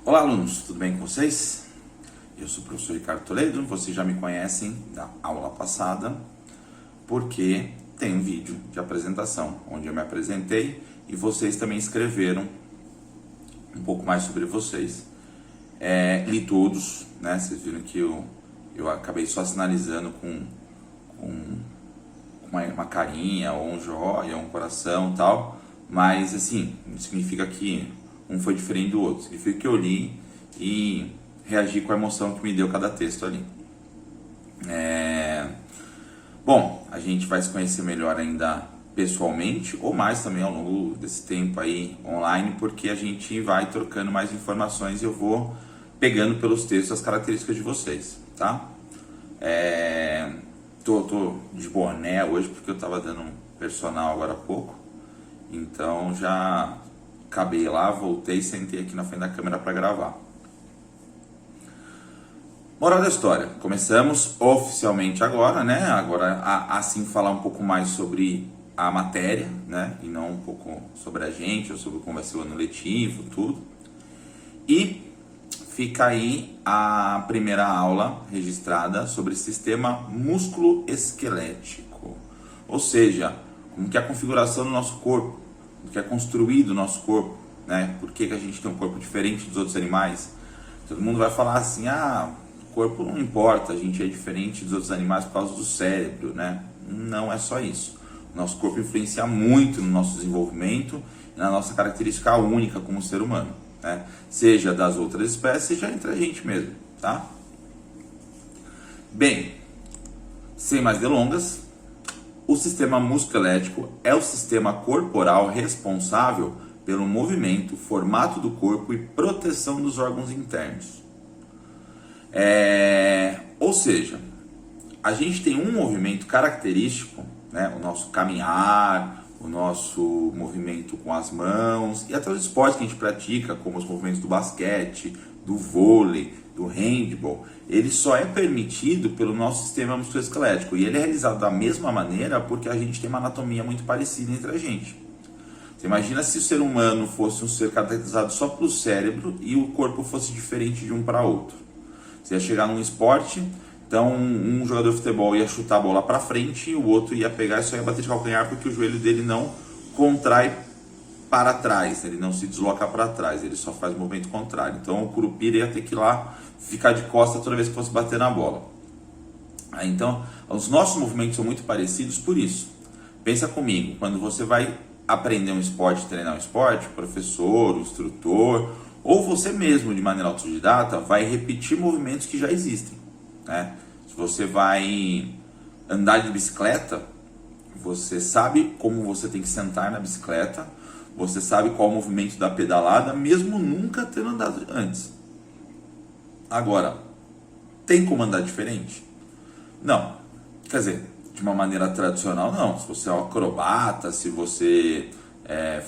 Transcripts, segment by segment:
Olá, alunos, tudo bem com vocês? Eu sou o professor Ricardo Toledo, vocês já me conhecem da aula passada, porque tem um vídeo de apresentação onde eu me apresentei e vocês também escreveram um pouco mais sobre vocês. Li todos, né? Vocês viram que eu acabei só sinalizando com uma carinha, ou um joia, ou um coração e tal, mas assim, não significa que um foi diferente do outro, significa que eu li e reagi com a emoção que me deu cada texto ali. Bom, a gente vai se conhecer melhor ainda pessoalmente, ou mais também ao longo desse tempo aí online, porque a gente vai trocando mais informações e eu vou pegando pelos textos as características de vocês, tá? Tô de boné hoje porque eu tava dando um personal agora há pouco, então já acabei lá, voltei e sentei aqui na frente da câmera para gravar. Moral da história, começamos oficialmente agora, né? Agora assim falar um pouco mais sobre a matéria, né? E não um pouco sobre a gente, ou sobre como vai ser o ano letivo, tudo. E fica aí a primeira aula registrada sobre sistema músculo-esquelético. Ou seja, como que é a configuração do nosso corpo, como que é construído o nosso corpo, né? Por que a gente tem um corpo diferente dos outros animais? Todo mundo vai falar assim, o corpo não importa, a gente é diferente dos outros animais por causa do cérebro, né? Não é só isso. O nosso corpo influencia muito no nosso desenvolvimento e na nossa característica única como ser humano, né? Seja das outras espécies, seja entre a gente mesmo, tá? Bem, sem mais delongas, o sistema músculo-esquelético é o sistema corporal responsável pelo movimento, formato do corpo e proteção dos órgãos internos. Ou seja, a gente tem um movimento característico, né? O nosso caminhar, o nosso movimento com as mãos e até os esportes que a gente pratica, como os movimentos do basquete, do vôlei, do handball, ele só é permitido pelo nosso sistema musculoesquelético e ele é realizado da mesma maneira porque a gente tem uma anatomia muito parecida entre a gente. Você imagina se o ser humano fosse um ser caracterizado só pelo cérebro e o corpo fosse diferente de um para outro. Você ia chegar num esporte, então um jogador de futebol ia chutar a bola para frente e o outro ia pegar e só ia bater de calcanhar porque o joelho dele não contrai para trás, ele não se desloca para trás, ele só faz o movimento contrário. Então o curupira ia ter que ir lá ficar de costas toda vez que fosse bater na bola. Então os nossos movimentos são muito parecidos por isso. Pensa comigo, quando você vai aprender um esporte, treinar um esporte, o professor, o instrutor, ou você mesmo de maneira autodidata vai repetir movimentos que já existem, né? Se você vai andar de bicicleta, você sabe como você tem que sentar na bicicleta, você sabe qual é o movimento da pedalada, mesmo nunca tendo andado antes. Agora, tem como andar diferente? Não. Quer dizer, de uma maneira tradicional, não. Se você é um acrobata, se você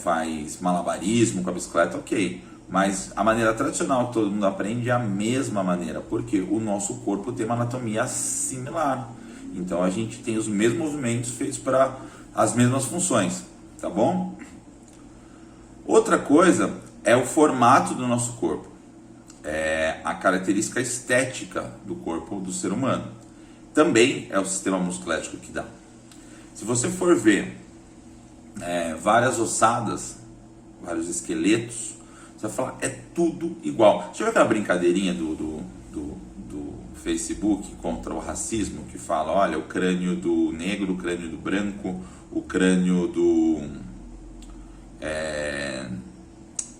faz malabarismo com a bicicleta, ok. Mas a maneira tradicional que todo mundo aprende é a mesma maneira, porque o nosso corpo tem uma anatomia similar. Então a gente tem os mesmos movimentos feitos para as mesmas funções, tá bom? Outra coisa é o formato do nosso corpo, é a característica estética do corpo do ser humano. Também é o sistema musculoesquelético que dá. Se você for ver várias ossadas, vários esqueletos, você vai falar, é tudo igual. Deixa eu ver aquela brincadeirinha do Facebook contra o racismo, que fala, olha, o crânio do negro, o crânio do branco, o crânio do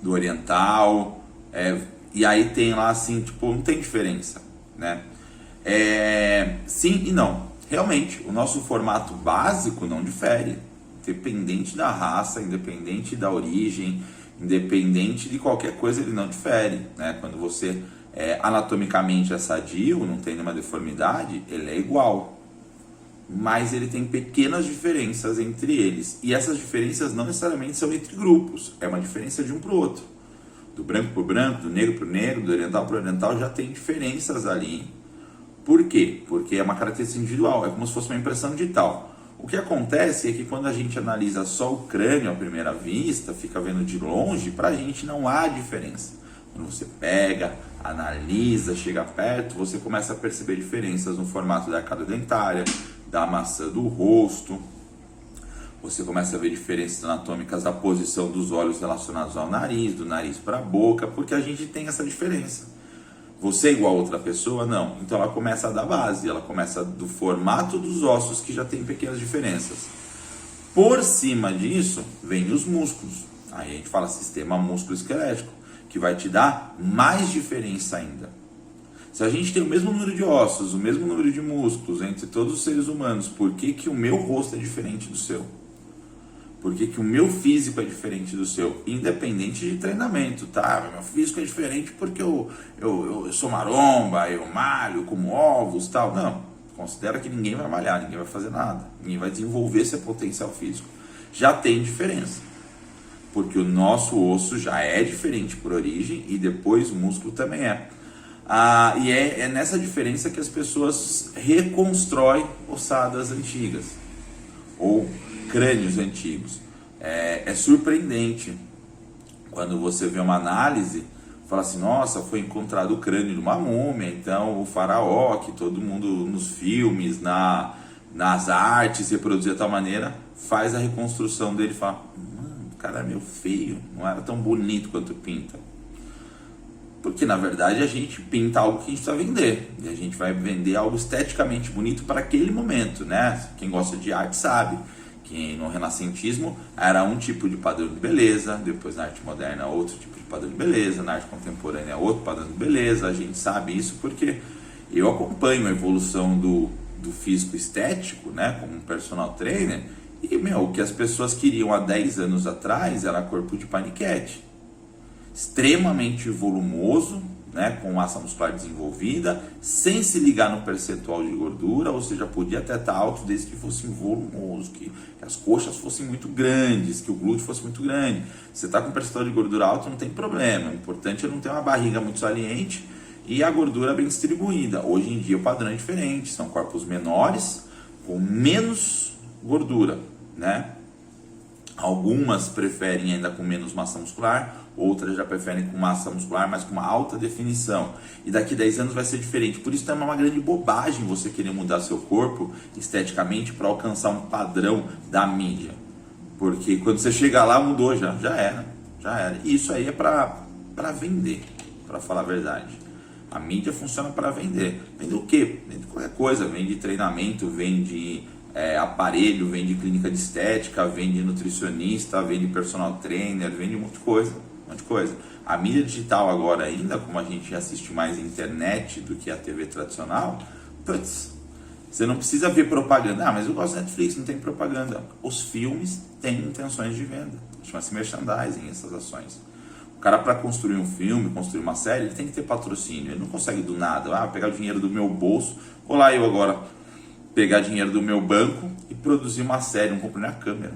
oriental, e aí tem lá assim, tipo, não tem diferença, né? Sim e não. Realmente, o nosso formato básico não difere, independente da raça, independente da origem, independente de qualquer coisa, ele não difere, né? Quando você anatomicamente é sadio, não tem nenhuma deformidade, ele é igual. Mas ele tem pequenas diferenças entre eles. E essas diferenças não necessariamente são entre grupos, é uma diferença de um para o outro. Do branco para o branco, do negro para o negro, do oriental para o oriental, já tem diferenças ali. Por quê? Porque é uma característica individual, é como se fosse uma impressão digital. O que acontece é que quando a gente analisa só o crânio à primeira vista, fica vendo de longe, para a gente não há diferença. Quando você pega, analisa, chega perto, você começa a perceber diferenças no formato da arcada dentária, da maçã do rosto. Você começa a ver diferenças anatômicas da posição dos olhos relacionados ao nariz, do nariz para a boca, porque a gente tem essa diferença. Você é igual a outra pessoa? Não. Então ela começa da base, ela começa do formato dos ossos, que já tem pequenas diferenças. Por cima disso, vem os músculos. Aí a gente fala sistema músculo-esquelético, que vai te dar mais diferença ainda. Se a gente tem o mesmo número de ossos, o mesmo número de músculos entre todos os seres humanos, por que que o meu rosto é diferente do seu? Por que que o meu físico é diferente do seu? Independente de treinamento, tá? Meu físico é diferente porque eu sou maromba, eu malho, como ovos, tal. Não, considera que ninguém vai malhar, ninguém vai fazer nada. Ninguém vai desenvolver seu potencial físico. Já tem diferença. Porque o nosso osso já é diferente por origem e depois o músculo também é. E é nessa diferença que as pessoas reconstroem ossadas antigas ou crânios antigos. É surpreendente quando você vê uma análise, fala assim, nossa, foi encontrado o crânio de uma múmia, então o faraó, que todo mundo nos filmes, nas artes reproduzia de tal maneira, faz a reconstrução dele e fala, o cara é meio feio, não era tão bonito quanto pinta. Porque na verdade a gente pinta algo que a gente precisa vender, e a gente vai vender algo esteticamente bonito para aquele momento, né? Quem gosta de arte sabe que no renascentismo era um tipo de padrão de beleza, depois na arte moderna outro tipo de padrão de beleza, na arte contemporânea outro padrão de beleza. A gente sabe isso porque eu acompanho a evolução do físico estético, né, como um personal trainer, e o que as pessoas queriam há 10 anos atrás era corpo de paniquete, extremamente volumoso, né, com massa muscular desenvolvida, sem se ligar no percentual de gordura, ou seja, podia até estar alto desde que fosse volumoso, que as coxas fossem muito grandes, que o glúteo fosse muito grande. Você está com percentual de gordura alto, não tem problema, o importante é não ter uma barriga muito saliente e a gordura bem distribuída. Hoje em dia o padrão é diferente, são corpos menores com menos gordura, né? Algumas preferem ainda com menos massa muscular, outras já preferem com massa muscular, mas com uma alta definição. E daqui a 10 anos vai ser diferente. Por isso é uma grande bobagem você querer mudar seu corpo esteticamente para alcançar um padrão da mídia. Porque quando você chega lá, mudou já era. E isso aí é para vender, para falar a verdade. A mídia funciona para vender. Vende o quê? Vende qualquer coisa. Vende treinamento, vende aparelho, vende clínica de estética, vende nutricionista, vende personal trainer, vende um monte de coisa. A mídia digital agora ainda, como a gente assiste mais internet do que a TV tradicional, você não precisa ver propaganda. Mas eu gosto da Netflix, não tem propaganda. Os filmes têm intenções de venda. Chama-se merchandising essas ações. O cara, para construir um filme, construir uma série, ele tem que ter patrocínio. Ele não consegue do nada, pegar o dinheiro do meu bolso, vou lá eu agora pegar dinheiro do meu banco e produzir uma série, não compro nem a câmera.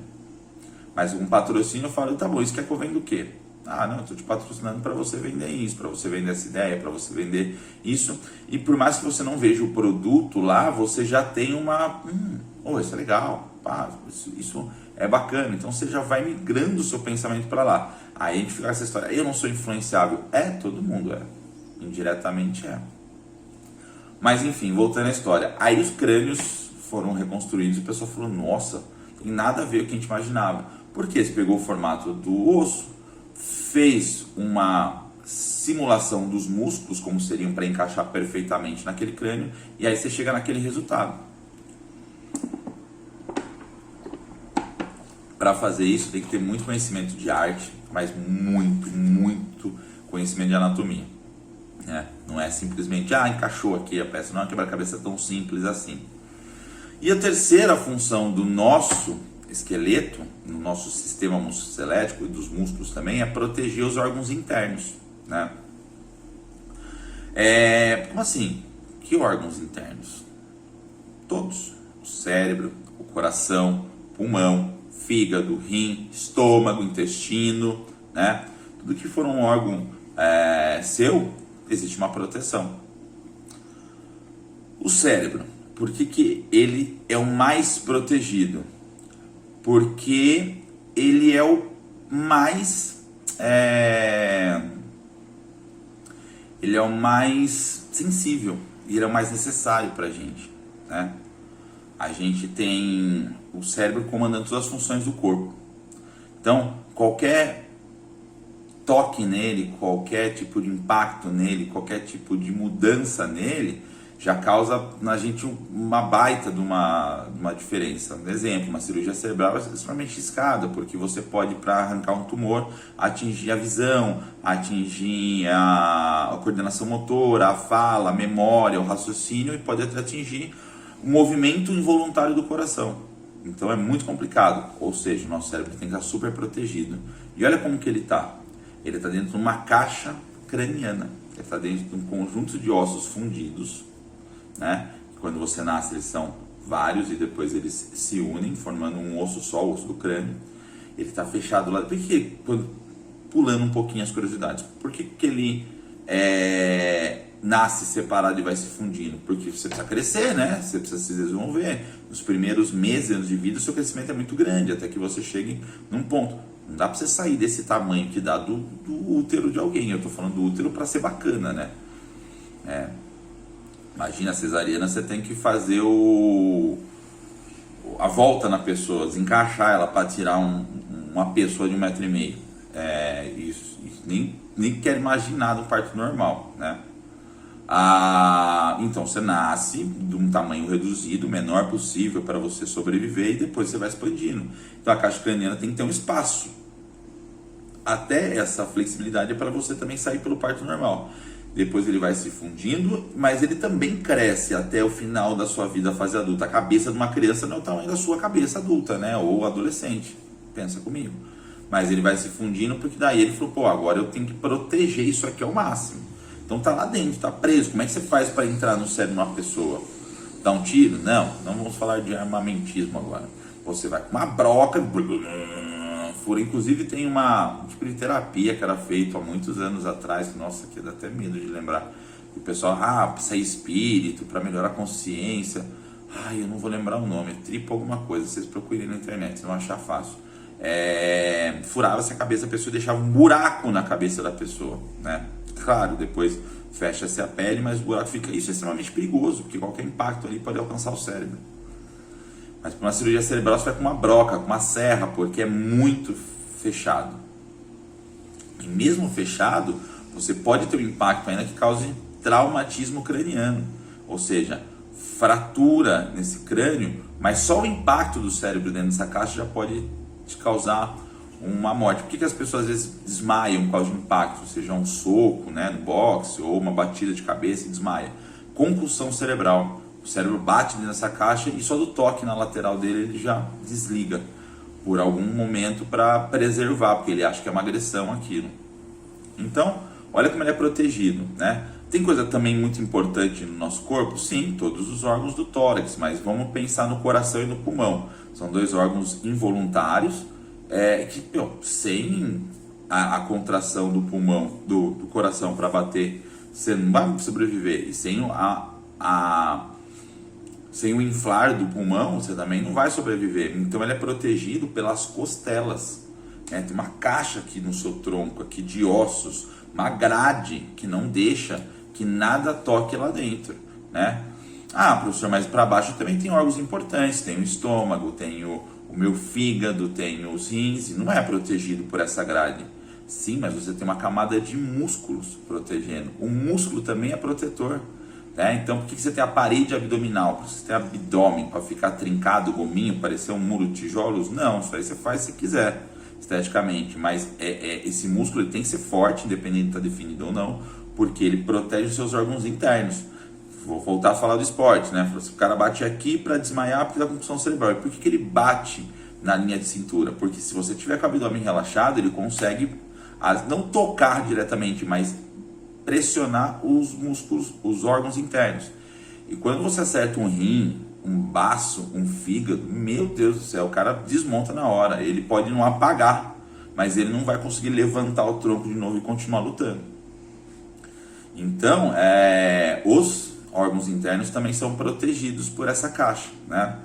Mas com patrocínio eu falo, tá bom, isso quer que eu venda o quê? Não, eu estou te patrocinando para você vender isso, para você vender essa ideia, para você vender isso. E por mais que você não veja o produto lá, você já tem uma... isso é legal, isso é bacana. Então você já vai migrando o seu pensamento para lá. Aí a gente fica com essa história, eu não sou influenciável. Todo mundo é. Indiretamente é. Mas enfim, voltando à história. Aí os crânios foram reconstruídos e o pessoal falou, nossa, tem nada a ver com o que a gente imaginava. Porque você pegou o formato do osso, fez uma simulação dos músculos, como seriam para encaixar perfeitamente naquele crânio, e aí você chega naquele resultado. Para fazer isso tem que ter muito conhecimento de arte, mas muito conhecimento de anatomia. Não é simplesmente, encaixou aqui a peça, não é uma quebra-cabeça tão simples assim. E a terceira função do nosso esqueleto, no nosso sistema musculoesquelético e dos músculos também, é proteger os órgãos internos, né? Como assim? Que órgãos internos? Todos. O cérebro, o coração, pulmão, fígado, rim, estômago, intestino, né? Tudo que for um órgão seu, existe uma proteção. O cérebro, por que ele é o mais protegido? Porque ele é o mais ele é o mais sensível e ele é o mais necessário para a gente, né? A gente tem o cérebro comandando todas as funções do corpo. Então, qualquer toque nele, qualquer tipo de impacto nele, qualquer tipo de mudança nele, já causa na gente uma baita de uma diferença. Por exemplo, uma cirurgia cerebral é extremamente arriscada, porque você pode, para arrancar um tumor, atingir a visão, atingir a coordenação motora, a fala, a memória, o raciocínio, e pode até atingir o movimento involuntário do coração. Então é muito complicado, ou seja, o nosso cérebro tem que estar super protegido. E olha como que ele está. Ele está dentro de uma caixa craniana, ele está dentro de um conjunto de ossos fundidos, né? Quando você nasce eles são vários e depois eles se unem formando um osso só, o osso do crânio. Ele está fechado lá. Por que, pulando um pouquinho as curiosidades, por que ele nasce separado e vai se fundindo? Porque você precisa crescer, né? Você precisa se desenvolver. Nos primeiros meses, anos de vida, o seu crescimento é muito grande, até que você chegue num ponto. Não dá para você sair desse tamanho que dá do útero de alguém. Eu estou falando do útero para ser bacana, né? Imagina a cesariana, você tem que fazer a volta na pessoa, desencaixar ela para tirar uma pessoa de 1,5 m. Isso nem quero imaginar do parto normal, né? Então você nasce de um tamanho reduzido, o menor possível para você sobreviver, e depois você vai expandindo. Então a caixa craniana tem que ter um espaço. Até essa flexibilidade é para você também sair pelo parto normal. Depois ele vai se fundindo, mas ele também cresce até o final da sua vida, fase adulta. A cabeça de uma criança não é o tamanho da sua cabeça adulta, né? Ou adolescente, pensa comigo. Mas ele vai se fundindo, porque daí ele falou, pô, agora eu tenho que proteger isso aqui ao máximo. Então tá lá dentro, tá preso. Como é que você faz para entrar no cérebro de uma pessoa? Dá um tiro? Não vamos falar de armamentismo agora. Você vai com uma broca, fura. Inclusive tem um tipo de terapia que era feito há muitos anos atrás, que, nossa, que dá até medo de lembrar. O pessoal, para sair espírito, para melhorar a consciência. Eu não vou lembrar o nome, tripo alguma coisa, vocês procurem na internet, vocês vão achar fácil. Furava-se a cabeça da pessoa e deixava um buraco na cabeça da pessoa, né? Claro, depois fecha-se a pele, mas o buraco fica. Isso é extremamente perigoso, porque qualquer impacto ali pode alcançar o cérebro. Mas para uma cirurgia cerebral você vai com uma broca, com uma serra, porque é muito fechado. E mesmo fechado, você pode ter um impacto ainda que cause traumatismo craniano, ou seja, fratura nesse crânio, mas só o impacto do cérebro dentro dessa caixa já pode te causar uma morte. Por que as pessoas às vezes desmaiam por causa de impacto, seja um soco, né, no boxe, ou uma batida de cabeça e desmaia? Concussão cerebral. O cérebro bate dentro dessa caixa e só do toque na lateral dele ele já desliga por algum momento para preservar, porque ele acha que é uma agressão aquilo. Então, olha como ele é protegido, né? Tem coisa também muito importante no nosso corpo? Sim, todos os órgãos do tórax, mas vamos pensar no coração e no pulmão. São dois órgãos involuntários, que sem a contração do pulmão, do coração para bater, você não vai sobreviver. E sem o inflar do pulmão, você também não vai sobreviver. Então ele é protegido pelas costelas. Tem uma caixa aqui no seu tronco, aqui de ossos, uma grade que não deixa que nada toque lá dentro, né? Professor, mas para baixo também tem órgãos importantes, tem o estômago, tem o meu fígado, tem os rins, e não é protegido por essa grade. Sim, mas você tem uma camada de músculos protegendo. O músculo também é protetor, né? Então por que você tem a parede abdominal? Você tem abdômen para ficar trincado, gominho, parecer um muro de tijolos? Não, isso aí você faz se quiser, esteticamente, mas esse músculo ele tem que ser forte, independente de estar definido ou não, porque ele protege os seus órgãos internos. Vou voltar a falar do esporte, né? Se o cara bate aqui para desmaiar porque da concussão cerebral. E por que ele bate na linha de cintura? Porque se você tiver com o abdômen relaxado, ele consegue não tocar diretamente, mas pressionar os músculos, os órgãos internos. E quando você acerta um rim, um baço, um fígado, meu Deus do céu, o cara desmonta na hora. Ele pode não apagar, mas ele não vai conseguir levantar o tronco de novo e continuar lutando. Então, os órgãos internos também são protegidos por essa caixa, né?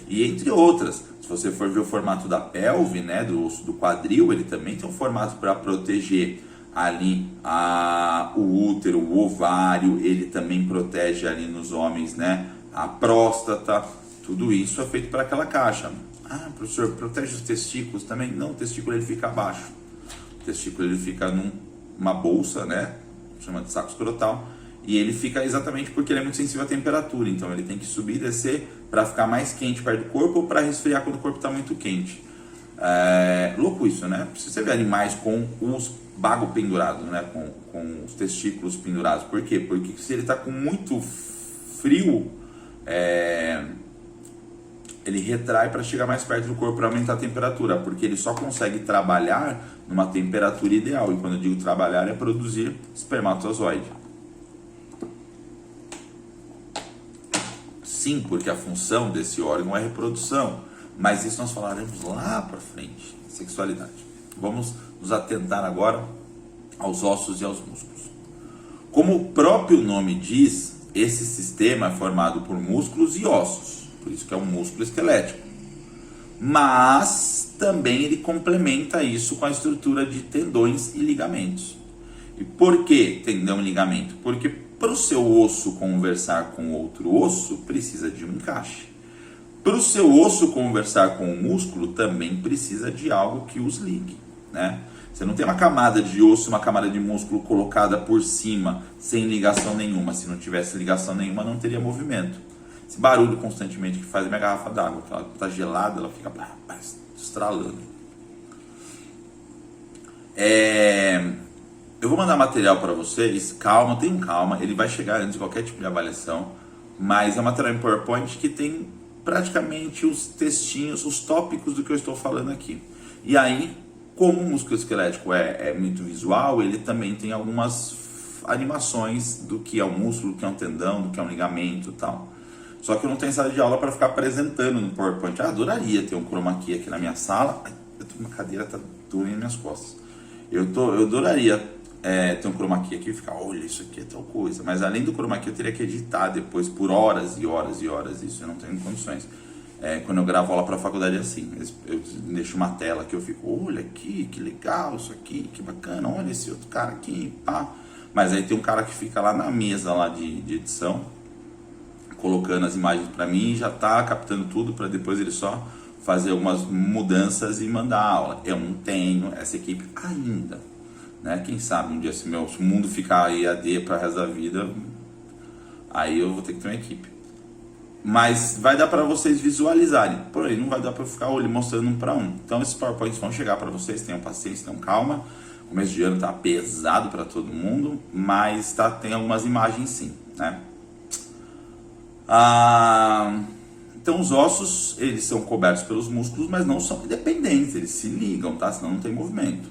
E entre outras, se você for ver o formato da pelve, né, do quadril, ele também tem um formato para proteger ali o útero, o ovário, ele também protege ali nos homens, né? A próstata, tudo isso é feito para aquela caixa. Ah, professor, protege os testículos também? Não, o testículo ele fica abaixo. O testículo ele fica numa bolsa, né? Chama de saco escrotal. E ele fica exatamente porque ele é muito sensível à temperatura. Então ele tem que subir e descer para ficar mais quente perto do corpo ou para resfriar quando o corpo está muito quente. Louco isso, né? Se você vê animais com os bagos pendurados, né? Com os testículos pendurados. Por quê? Porque se ele está com muito frio, ele retrai para chegar mais perto do corpo para aumentar a temperatura, porque ele só consegue trabalhar numa temperatura ideal. E quando eu digo trabalhar, é produzir espermatozoide. Sim, porque a função desse órgão é reprodução, mas isso nós falaremos lá para frente, sexualidade. Vamos nos atentar agora aos ossos e aos músculos. Como o próprio nome diz, esse sistema é formado por músculos e ossos, por isso que é um músculo esquelético. Mas também ele complementa isso com a estrutura de tendões e ligamentos. E por que tendão e ligamento? Porque para o seu osso conversar com outro osso, precisa de um encaixe. Para o seu osso conversar com o músculo, também precisa de algo que os ligue, né? Você não tem uma camada de osso e uma camada de músculo colocada por cima, sem ligação nenhuma. Se não tivesse ligação nenhuma, não teria movimento. Esse barulho constantemente que faz a minha garrafa d'água, que ela está gelada, ela fica estralando. Eu vou mandar material para vocês, calma, tenham calma, ele vai chegar antes de qualquer tipo de avaliação, mas é um material em PowerPoint que tem praticamente os textinhos, os tópicos do que eu estou falando aqui. E aí, como o músculo esquelético é muito visual, ele também tem algumas animações do que é um músculo, do que é um tendão, do que é um ligamento e tal. Só que eu não tenho sala de aula para ficar apresentando no PowerPoint. Adoraria ter um chroma key aqui na minha sala. Ai, eu tô com uma cadeira, tá doendo nas minhas costas. Eu adoraria ter um chroma key aqui e ficar, olha, isso aqui é tal coisa. Mas além do chroma key, eu teria que editar depois por horas e horas e horas. Isso eu não tenho condições. Quando eu gravo aula para a faculdade é assim. Eu deixo uma tela que eu fico, olha aqui, que legal isso aqui, que bacana. Olha esse outro cara aqui, pá. Mas aí tem um cara que fica lá na mesa lá de edição, colocando as imagens para mim e já tá captando tudo para depois ele só fazer algumas mudanças e mandar a aula. Eu não tenho essa equipe ainda, né? Quem sabe um dia se o mundo ficar EAD para o resto da vida, aí eu vou ter que ter uma equipe. Mas vai dar para vocês visualizarem, porém não vai dar para ficar mostrando um para um. Então esses PowerPoints vão chegar para vocês, tenham paciência, tenham calma. Começo de ano tá pesado para todo mundo, mas tem algumas imagens sim, né? Então os ossos, eles são cobertos pelos músculos, mas não são independentes, eles se ligam, tá? Senão não tem movimento.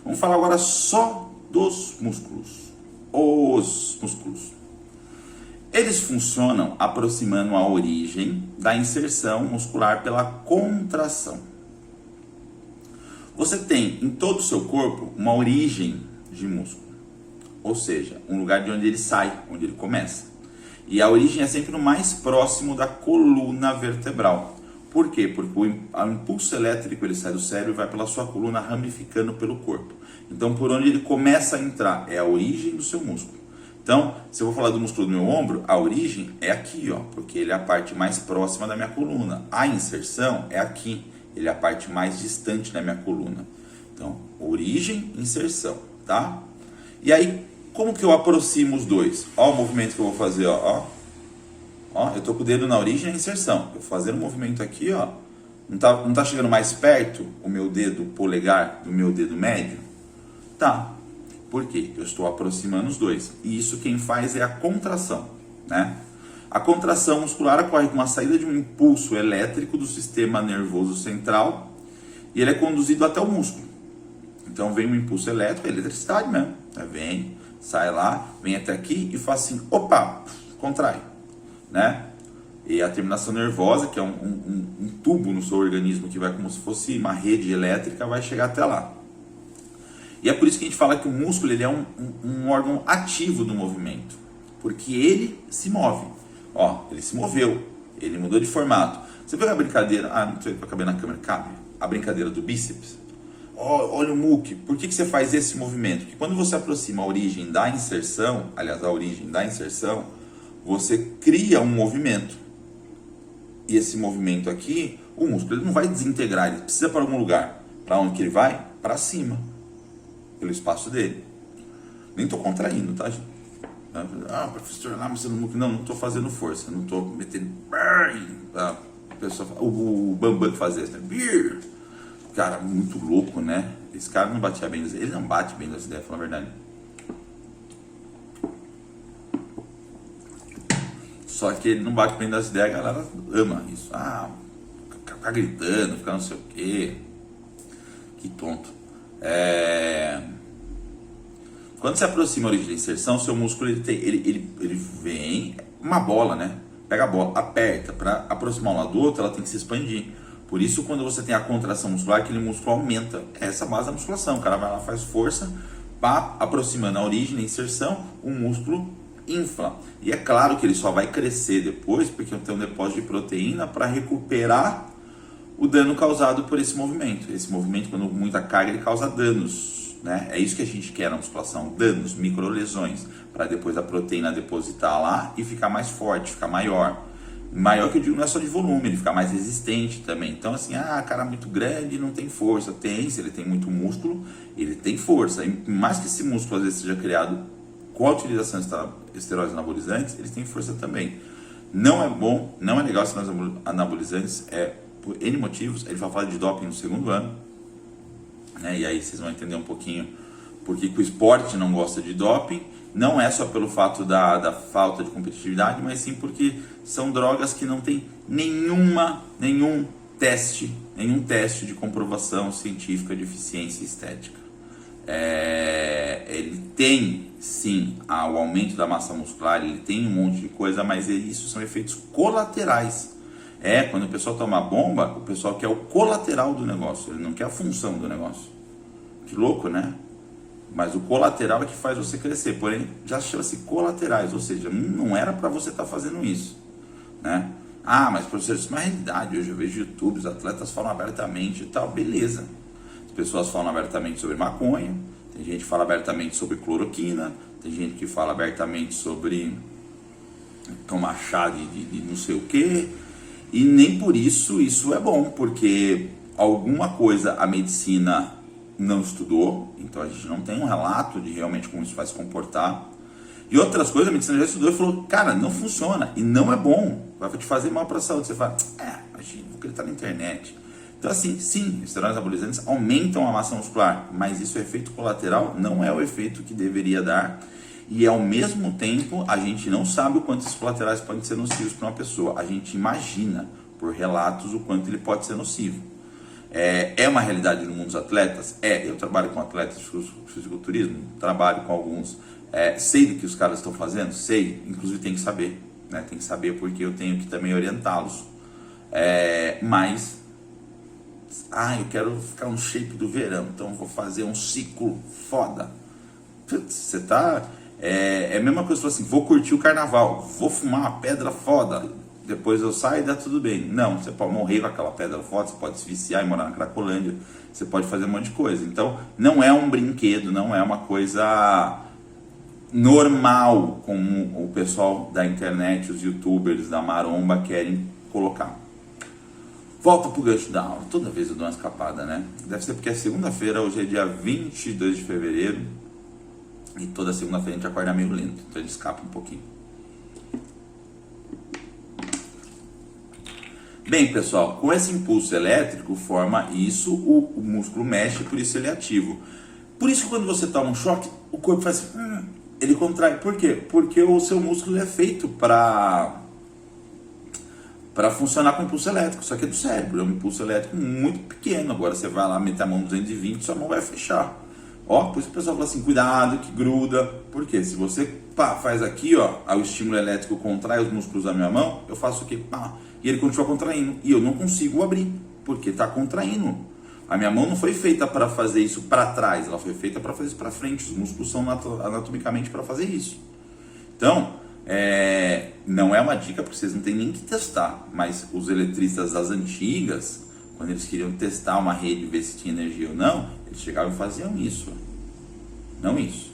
Vamos falar agora só dos músculos. Os músculos. Eles funcionam aproximando a origem da inserção muscular pela contração. Você tem em todo o seu corpo uma origem de músculo, ou seja, um lugar de onde ele sai, onde ele começa. E a origem é sempre o mais próximo da coluna vertebral. Por quê? Porque o impulso elétrico ele sai do cérebro e vai pela sua coluna ramificando pelo corpo. Então, por onde ele começa a entrar é a origem do seu músculo. Então, se eu vou falar do músculo do meu ombro, a origem é aqui, ó, porque ele é a parte mais próxima da minha coluna. A inserção é aqui, ele é a parte mais distante da minha coluna. Então, origem, inserção, tá? E aí, como que eu aproximo os dois? Ó o movimento que eu vou fazer, ó. Ó, eu tô com o dedo na origem e na inserção. Eu vou fazer um movimento aqui, ó. Não tá chegando mais perto o meu dedo polegar do meu dedo médio? Tá. Por quê? Eu estou aproximando os dois. E isso quem faz é a contração, né? A contração muscular ocorre com a saída de um impulso elétrico do sistema nervoso central e ele é conduzido até o músculo. Então vem um impulso elétrico, é eletricidade mesmo. Vem, sai lá, vem até aqui e faz assim, opa, contrai, né? E a terminação nervosa, que é um tubo no seu organismo que vai como se fosse uma rede elétrica, vai chegar até lá. E é por isso que a gente fala que o músculo ele é um órgão ativo do movimento, porque ele se move. Ó, ele se moveu, ele mudou de formato. Você viu a brincadeira, não sei se vai caber na câmera, cabe. A brincadeira do bíceps. olha o muque. Por que você faz esse movimento? Porque quando você aproxima a origem da inserção, aliás, a origem da inserção, você cria um movimento. E esse movimento aqui, o músculo ele não vai desintegrar, ele precisa para algum lugar. Para onde que ele vai? Para cima, pelo espaço dele. Nem estou contraindo, tá, gente? Ah, professor, mas você não estou fazendo força, não estou metendo. A pessoa, o Bambam que fazia isso, né? Cara, muito louco, né? Esse cara não batia bem, ele não bate bem das ideias, falar a verdade. Só que ele não bate bem das ideias, a galera ama isso. Ah, ficar gritando, ficar não sei o quê. Que tonto. Quando você aproxima a origem da inserção, seu músculo ele vem uma bola, né? Pega a bola, aperta. Para aproximar um lado do outro, ela tem que se expandir. Por isso, quando você tem a contração muscular, aquele músculo aumenta. Essa é a base da musculação. O cara vai lá, faz força, pá, aproximando a origem da inserção, o músculo infla. E é claro que ele só vai crescer depois, porque tem um depósito de proteína para recuperar o dano causado por esse movimento. Esse movimento, quando muita carga, ele causa danos, né? É isso que a gente quer na musculação, danos, microlesões, para depois a proteína depositar lá e ficar mais forte, ficar maior. Maior que eu digo não é só de volume, ele fica mais resistente também. Então assim, cara muito grande não tem força. Tem, se ele tem muito músculo, ele tem força. E mais que esse músculo às vezes seja criado com a utilização de esteroides anabolizantes, ele tem força também. Não é bom, não é legal esteroides anabolizantes, por N motivos. Ele vai falar de doping no segundo ano, né? E aí vocês vão entender um pouquinho porque que o esporte não gosta de doping. Não é só pelo fato da falta de competitividade, mas sim porque são drogas que não tem nenhum teste de comprovação científica de eficiência estética. Ele tem sim o aumento da massa muscular, ele tem um monte de coisa, mas isso são efeitos colaterais. Quando o pessoal toma bomba, o pessoal quer o colateral do negócio, ele não quer a função do negócio. Que louco, né? Mas o colateral é que faz você crescer, porém já chama-se colaterais, ou seja, não era para você estar fazendo isso, né? Mas professor, isso é uma realidade, hoje eu vejo YouTube, os atletas falam abertamente e tal, beleza. As pessoas falam abertamente sobre maconha, tem gente que fala abertamente sobre cloroquina, tem gente que fala abertamente sobre tomar chá de não sei o que, e nem por isso é bom, porque alguma coisa a medicina não estudou, então a gente não tem um relato de realmente como isso vai se comportar. E outras coisas a medicina já estudou e falou, cara, não funciona e não é bom, vai te fazer mal para a saúde. Você fala, imagina, vou acreditar na internet. Então assim, sim, esteroides anabolizantes aumentam a massa muscular, mas isso é efeito colateral, não é o efeito que deveria dar. E ao mesmo tempo, a gente não sabe o quanto esses colaterais podem ser nocivos para uma pessoa. A gente imagina, por relatos, o quanto ele pode ser nocivo. É uma realidade no mundo dos atletas? Eu trabalho com atletas de fisiculturismo, trabalho com alguns, sei do que os caras estão fazendo? Sei, inclusive tem que saber, né? Tem que saber porque eu tenho que também orientá-los. Mas, eu quero ficar no shape do verão, então vou fazer um ciclo foda. Putz, você tá... É a mesma coisa, você fala assim, vou curtir o carnaval, vou fumar uma pedra foda, depois eu saio e dá tudo bem. Não, você pode morrer com aquela pedra foda, você pode se viciar e morar na Cracolândia, você pode fazer um monte de coisa. Então, não é um brinquedo, não é uma coisa normal como o pessoal da internet, os youtubers da maromba querem colocar. Volta pro gancho da aula. Toda vez eu dou uma escapada, né? Deve ser porque é segunda-feira, hoje é dia 22 de fevereiro. E toda segunda-feira a gente acorda meio lento, então a gente escapa um pouquinho. Bem, pessoal, com esse impulso elétrico forma isso, o músculo mexe, por isso ele é ativo. Por isso que quando você toma um choque, o corpo faz assim, ele contrai. Por quê? Porque o seu músculo é feito para funcionar com impulso elétrico, só que é do cérebro, é um impulso elétrico muito pequeno. Agora você vai lá meter a mão 220, sua mão vai fechar. Por isso que o pessoal fala assim, cuidado que gruda. Por quê? Se você faz aqui, o estímulo elétrico contrai os músculos da minha mão, eu faço aqui, e ele continua contraindo. E eu não consigo abrir, porque está contraindo. A minha mão não foi feita para fazer isso para trás, ela foi feita para fazer isso para frente. Os músculos são anatomicamente para fazer isso. Então, não é uma dica, porque vocês não têm nem que testar. Mas os eletristas das antigas, quando eles queriam testar uma rede e ver se tinha energia ou não, eles Eles chegavam e faziam isso, não isso.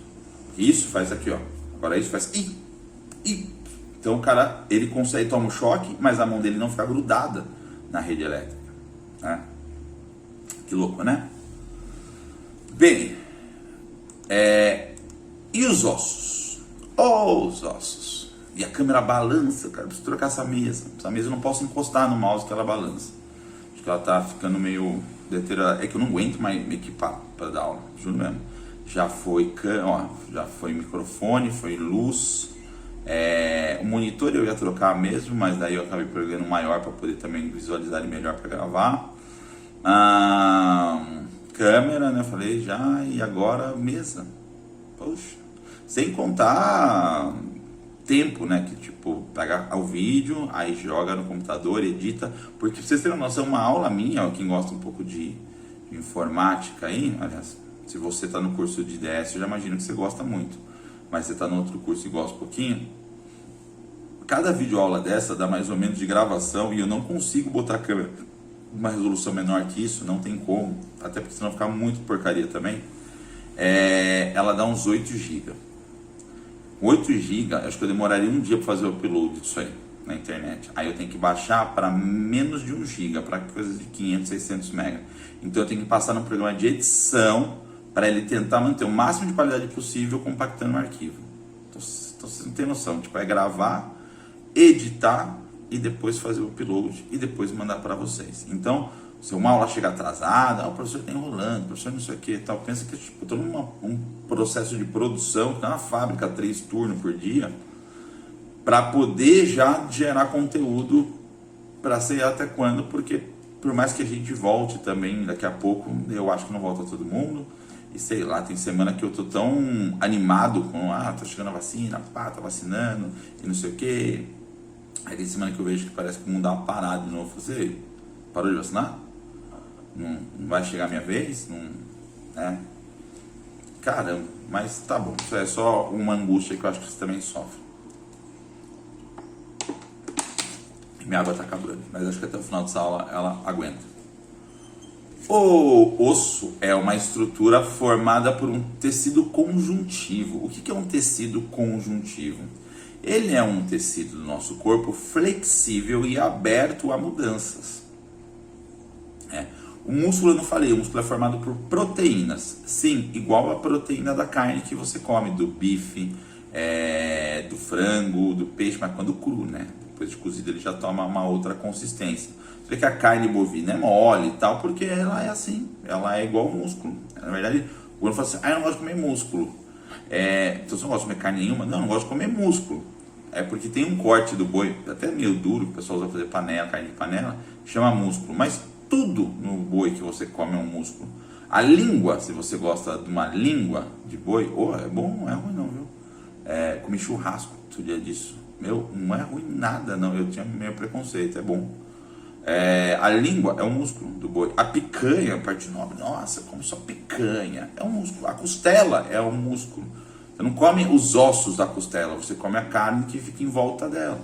Isso faz aqui, ó. Agora isso faz Então o cara, ele consegue tomar um choque, mas a mão dele não fica grudada na rede elétrica, né? Que louco, né? Bem, e os ossos? Oh, os ossos. E a câmera balança, cara. Preciso trocar essa mesa. Essa mesa eu não posso encostar no mouse que ela balança. Acho que ela tá ficando meio deteriorada. É que eu não aguento mais me equipar para dar aula, juro mesmo. Já foi microfone, foi luz. O monitor eu ia trocar mesmo, mas daí eu acabei pegando um maior para poder também visualizar ele melhor para gravar. Câmera, né? Falei já, e agora mesa. Poxa, sem contar tempo, né? Que tipo, pega o vídeo, aí joga no computador, edita. Porque pra vocês terem uma noção, uma aula minha, ó, quem gosta um pouco de informática aí, aliás, se você tá no curso de IDS, eu já imagino que você gosta muito. Mas você tá no outro curso e gosta um pouquinho. Cada videoaula dessa dá mais ou menos de gravação e eu não consigo botar a câmera uma resolução menor que isso, não tem como, até porque senão fica muito porcaria também. Ela dá uns 8 GB. 8 GB, acho que eu demoraria um dia para fazer o upload disso aí na internet. Aí eu tenho que baixar para menos de 1 GB, para coisas de 500, 600 MB. Então eu tenho que passar no programa de edição para ele tentar manter o máximo de qualidade possível compactando o arquivo. Então vocês não tem noção, tipo, é gravar, editar e depois fazer o upload e depois mandar para vocês. Então, se uma aula chega atrasada, o professor está enrolando, o professor não sei o que, tal, pensa que tipo, estou num processo de produção, que é uma fábrica, 3 turnos por dia, para poder já gerar conteúdo para sei até quando, porque por mais que a gente volte também daqui a pouco, eu acho que não volta todo mundo, e sei lá, tem semana que eu tô tão animado com, tá chegando a vacina, tá vacinando, e não sei o que. Aí tem semana que eu vejo que parece que o mundo dá uma parada de novo. Você parou de vacinar? Não vai chegar a minha vez? Não, Caramba, mas tá bom. Isso é só uma angústia que eu acho que você também sofre. Minha água tá acabando, mas acho que até o final dessa aula ela aguenta. O osso é uma estrutura formada por um tecido conjuntivo. O que é um tecido conjuntivo? Ele é um tecido do nosso corpo flexível e aberto a mudanças. O músculo, eu não falei, o músculo é formado por proteínas. Sim, igual a proteína da carne que você come, do bife, do frango, do peixe, mas quando cru, né? Depois de cozido ele já toma uma outra consistência. Você vê que a carne bovina é mole e tal, porque ela é assim, ela é igual ao músculo. Na verdade, o Bruno fala assim, eu não gosto de comer músculo. Então você não gosta de comer carne nenhuma? Não gosto de comer músculo. É porque tem um corte do boi, até meio duro, que o pessoal usa para fazer panela, carne de panela, chama músculo. Mas tudo no boi que você come é um músculo. A língua, se você gosta de uma língua de boi, é bom, não é ruim não, viu? Comi churrasco outro dia disso. Não é ruim nada não, eu tinha meio preconceito, é bom. A língua é um músculo do boi. A picanha, a parte nobre, nossa, como só picanha, é um músculo. A costela é um músculo. Você não come os ossos da costela, você come a carne que fica em volta dela.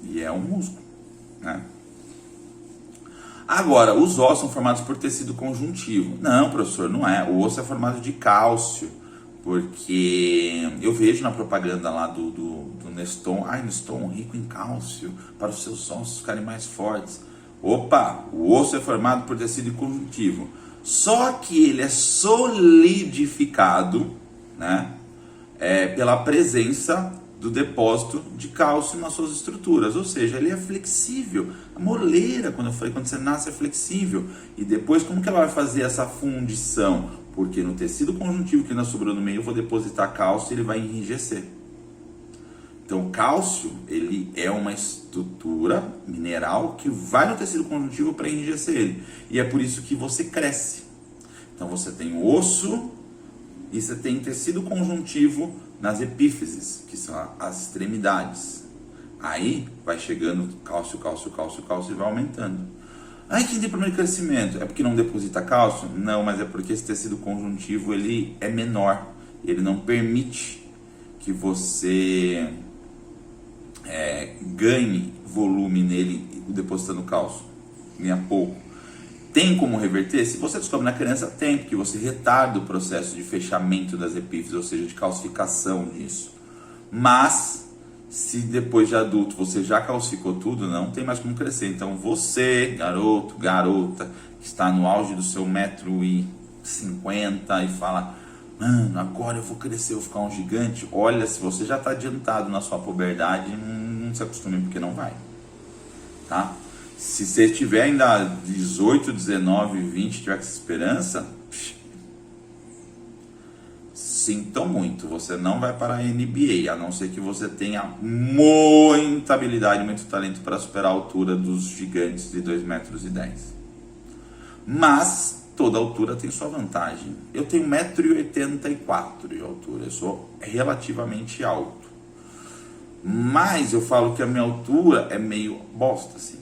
E é um músculo, né? Agora, os ossos são formados por tecido conjuntivo. Não, professor, não é. O osso é formado de cálcio. Porque eu vejo na propaganda lá do Neston, Neston rico em cálcio, para os seus ossos ficarem mais fortes. Opa, o osso é formado por tecido conjuntivo. Só que ele é solidificado, né? Pela presença do depósito de cálcio nas suas estruturas, ou seja, ele é flexível. A moleira, quando você nasce, é flexível. E depois, como que ela vai fazer essa fundição? Porque no tecido conjuntivo que ainda sobrou no meio, eu vou depositar cálcio e ele vai enrijecer. Então, o cálcio, ele é uma estrutura mineral que vai no tecido conjuntivo para enrijecer ele. E é por isso que você cresce. Então, você tem o osso e você tem tecido conjuntivo nas epífises, que são as extremidades. Aí vai chegando cálcio, cálcio, cálcio, cálcio e vai aumentando. Que tem problema de crescimento. É porque não deposita cálcio? Não, mas é porque esse tecido conjuntivo ele é menor. Ele não permite que você ganhe volume nele depositando cálcio. Ganha pouco. Tem como reverter? Se você descobre na criança, tem, porque você retarda o processo de fechamento das epífises, ou seja, de calcificação disso. Mas, se depois de adulto você já calcificou tudo, não tem mais como crescer. Então você, garoto, garota, que está no auge do seu 1,50 m e fala, mano, agora eu vou crescer, eu vou ficar um gigante. Olha, se você já está adiantado na sua puberdade, não se acostume, porque não vai. Tá? Se você tiver ainda 18, 19, 20, tiver com essa esperança, sinto muito, você não vai para a NBA, a não ser que você tenha muita habilidade, muito talento para superar a altura dos gigantes de 2,10 metros. Mas toda altura tem sua vantagem. Eu tenho 1,84 m de altura, eu sou relativamente alto. Mas eu falo que a minha altura é meio bosta, assim.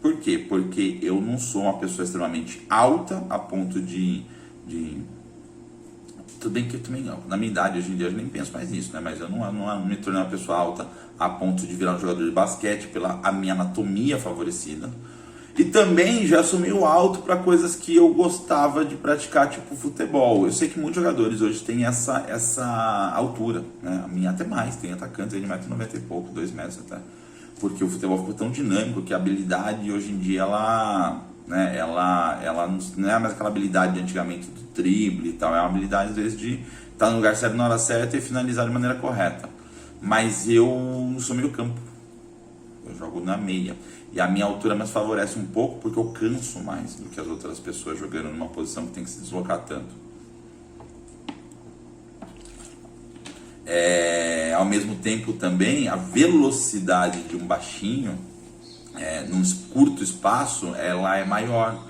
Por quê? Porque eu não sou uma pessoa extremamente alta a ponto de... Tudo bem que eu também, na minha idade, hoje em dia, eu nem penso mais nisso, né? Mas eu não me tornei uma pessoa alta a ponto de virar um jogador de basquete pela a minha anatomia favorecida. E também já sou meio alto para coisas que eu gostava de praticar, tipo futebol. Eu sei que muitos jogadores hoje têm essa altura, né? A minha até mais, tem atacantes aí de 1,90 m e pouco, 2 metros até. Porque o futebol ficou tão dinâmico que a habilidade hoje em dia, ela não é mais aquela habilidade de antigamente do drible e tal, é uma habilidade às vezes de estar no lugar certo na hora certa e finalizar de maneira correta. Mas eu sou meio campo, eu jogo na meia. E a minha altura me favorece um pouco porque eu canso mais do que as outras pessoas jogando numa posição que tem que se deslocar tanto. Ao mesmo tempo também, a velocidade de um baixinho, num curto espaço, ela é maior.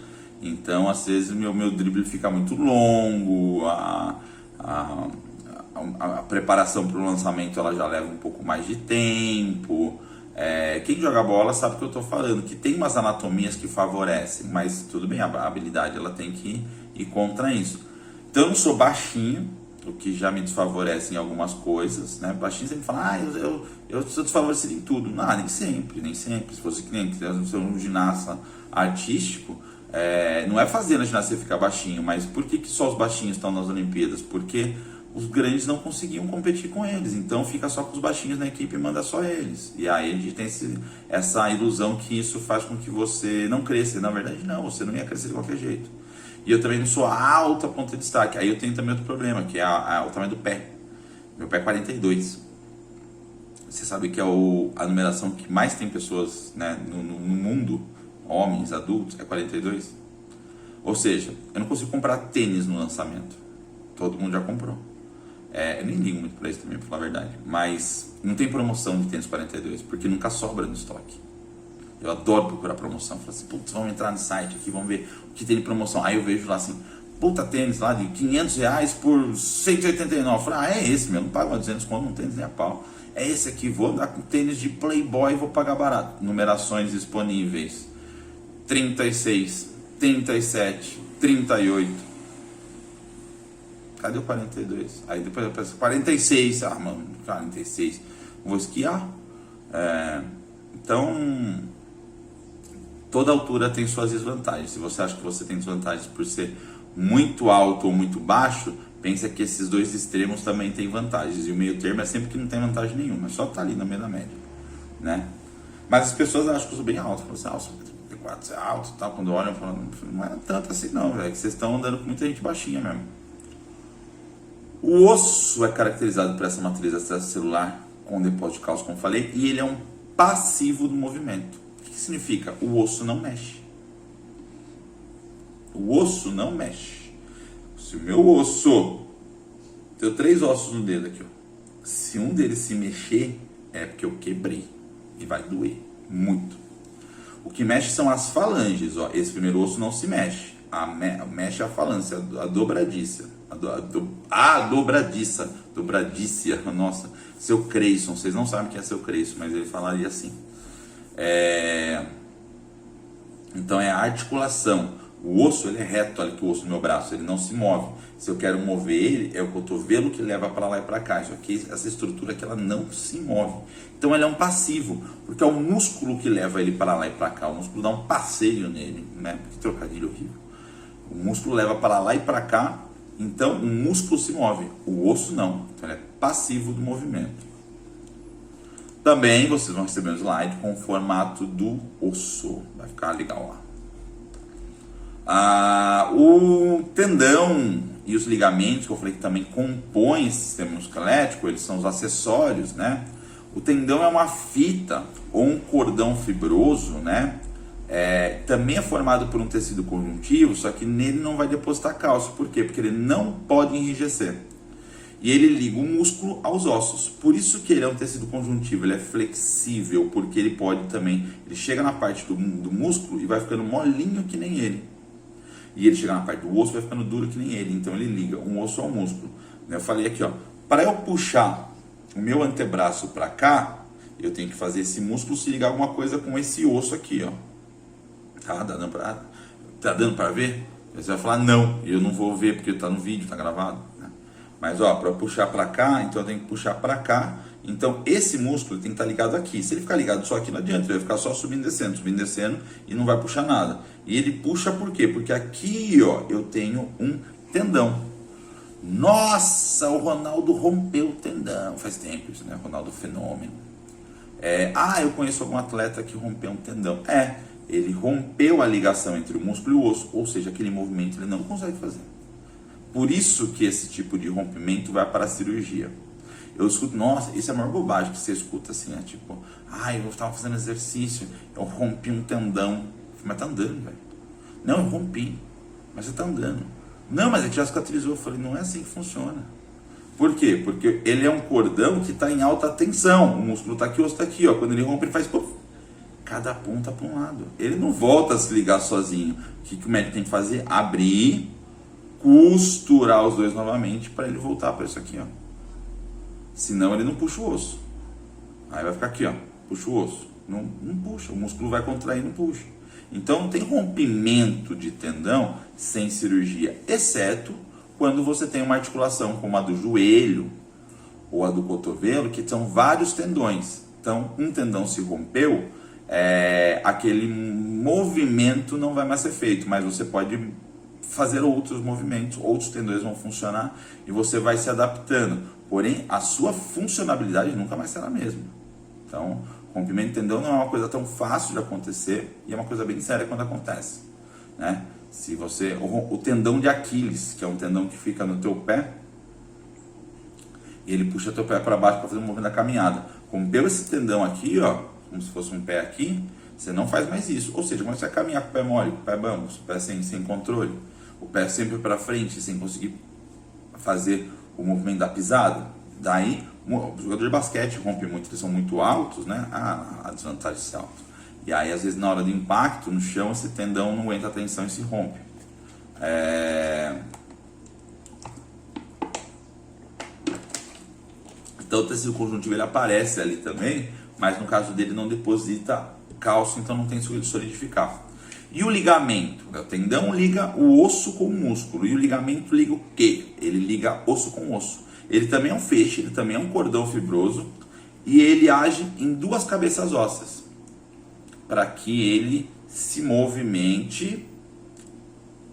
Então, às vezes, meu drible fica muito longo, a preparação para o lançamento ela já leva um pouco mais de tempo. Quem joga bola sabe o que eu estou falando, que tem umas anatomias que favorecem, mas tudo bem, a habilidade ela tem que ir contra isso. Então, eu não sou baixinho, o que já me desfavorece em algumas coisas, né? Baixinho sempre fala, eu sou desfavorecido em tudo. Não, nem sempre. Se você quiser ser um ginasta artístico, não é fazendo a ginástica ficar baixinho, mas por que só os baixinhos estão nas Olimpíadas? Porque os grandes não conseguiam competir com eles, então fica só com os baixinhos na equipe e manda só eles. E aí a gente tem essa ilusão que isso faz com que você não cresça. Na verdade não, você não ia crescer de qualquer jeito. E eu também não sou alto a ponto de destaque. Aí eu tenho também outro problema, que é o tamanho do pé. Meu pé é 42. Você sabe que é a numeração que mais tem pessoas, né, no mundo, homens, adultos, é 42. Ou seja, eu não consigo comprar tênis no lançamento. Todo mundo já comprou. Eu nem ligo muito pra isso também, pra falar a verdade. Mas não tem promoção de tênis 42, porque nunca sobra no estoque. Eu adoro procurar promoção. Falo assim, putz, vamos entrar no site aqui, vamos ver o que tem de promoção. Aí eu vejo lá assim, puta tênis lá de R$500 por 189. Eu falo, é esse mesmo, não pago mais 200 conto, não tênis nem a pau. É esse aqui, vou andar com tênis de Playboy e vou pagar barato. Numerações disponíveis, 36, 37, 38. Cadê o 42? Aí depois eu penso, 46. Ah, mano, 46. Vou esquiar. Então, toda altura tem suas desvantagens. Se você acha que você tem desvantagens por ser muito alto ou muito baixo, pensa que esses dois extremos também têm vantagens. E o meio termo é sempre que não tem vantagem nenhuma, é só estar ali na meia da média, né? Mas as pessoas acham que eu sou bem alto. Falam assim, sou 34, você é alto e tal. Quando olham, falam, não é tanto assim não, velho, que vocês estão andando com muita gente baixinha mesmo. O osso é caracterizado por essa matriz extracelular com depósito de cálcio, como falei, e ele é um passivo do movimento. O que significa? O osso não mexe. O osso não mexe. Se o meu osso, tenho 3 ossos no dedo aqui, ó. Se um deles se mexer, é porque eu quebrei e vai doer muito. O que mexe são as falanges, ó. Esse primeiro osso não se mexe. Mexe a falange, a dobradiça. Dobradícia, nossa, seu Creyson, vocês não sabem quem é seu Creyson, mas ele falaria assim. Então é a articulação. O osso ele é reto, olha que o osso do meu braço, ele não se move. Se eu quero mover ele, é o cotovelo que leva para lá e para cá. Isso aqui, essa estrutura que ela não se move. Então ele é um passivo, porque é o músculo que leva ele para lá e para cá. O músculo dá um passeio nele, né? Que trocadilho horrível. O músculo leva para lá e para cá, então o músculo se move, o osso não, então ele é passivo do movimento. Também vocês vão receber um slide com o formato do osso, vai ficar legal lá. O tendão e os ligamentos, que eu falei que também compõem esse sistema musculoesquelético, eles são os acessórios, né? O tendão é uma fita ou um cordão fibroso, né? Também é formado por um tecido conjuntivo, só que nele não vai depositar cálcio. Por quê? Porque ele não pode enrijecer. E ele liga o músculo aos ossos. Por isso que ele é um tecido conjuntivo, ele é flexível, porque ele pode também, ele chega na parte do músculo e vai ficando molinho que nem ele. E ele chega na parte do osso e vai ficando duro que nem ele. Então ele liga um osso ao músculo. Eu falei aqui, ó, para eu puxar o meu antebraço para cá, eu tenho que fazer esse músculo se ligar alguma coisa com esse osso aqui, ó. Tá dando para ver? Você vai falar não, eu não vou ver porque tá no vídeo, tá gravado, né? Mas ó, para puxar para cá, então eu tenho que puxar para cá. Então esse músculo tem que estar ligado aqui. Se ele ficar ligado só aqui, não adianta, ele vai ficar só subindo e descendo e não vai puxar nada. E ele puxa por quê? Porque aqui, ó, eu tenho um tendão. Nossa, o Ronaldo rompeu o tendão. Faz tempo isso, né? Ronaldo fenômeno. Eu conheço algum atleta que rompeu um tendão. Ele rompeu a ligação entre o músculo e o osso, ou seja, aquele movimento ele não consegue fazer. Por isso que esse tipo de rompimento vai para a cirurgia. Eu escuto, nossa, isso é a maior bobagem que você escuta assim, né? Tipo, eu estava fazendo exercício, eu rompi um tendão. Mas tá andando, velho. Não, eu rompi, mas você tá andando. Não, mas é que já cicatrizou. Eu falei, não é assim que funciona. Por quê? Porque ele é um cordão que está em alta tensão. O músculo está aqui, o osso está aqui, ó. Quando ele rompe, ele faz puff. Cada ponta para um lado. Ele não volta a se ligar sozinho. O que o médico tem que fazer? Abrir, costurar os dois novamente para ele voltar para isso aqui, ó. Senão ele não puxa o osso. Aí vai ficar aqui, ó. Puxa o osso. Não puxa. O músculo vai contrair e não puxa. Então não tem rompimento de tendão sem cirurgia, exceto quando você tem uma articulação como a do joelho ou a do cotovelo, que são vários tendões. Então um tendão se rompeu, aquele movimento não vai mais ser feito, mas você pode fazer outros movimentos, outros tendões vão funcionar e você vai se adaptando. Porém, a sua funcionalidade nunca mais será a mesma. Então, rompimento de tendão não é uma coisa tão fácil de acontecer e é uma coisa bem séria quando acontece, né? Se você, o tendão de Aquiles, que é um tendão que fica no teu pé, ele puxa teu pé para baixo para fazer um movimento da caminhada. Rompeu esse tendão aqui, ó, como se fosse um pé aqui, você não faz mais isso. Ou seja, quando você vai caminhar com o pé mole, com o pé bambo, o pé sem controle, o pé sempre para frente, sem conseguir fazer o movimento da pisada, daí o jogador de basquete rompe muito, eles são muito altos, né? A desvantagem de ser alto. E aí, às vezes, na hora do impacto no chão, esse tendão não aguenta a tensão e se rompe. Então, o tecido conjuntivo ele aparece ali também, mas no caso dele não deposita cálcio, então não tem solidificar. E o ligamento? O tendão liga o osso com o músculo. E o ligamento liga o quê? Ele liga osso com osso. Ele também é um feixe, ele também é um cordão fibroso. E ele age em duas cabeças ósseas, para que ele se movimente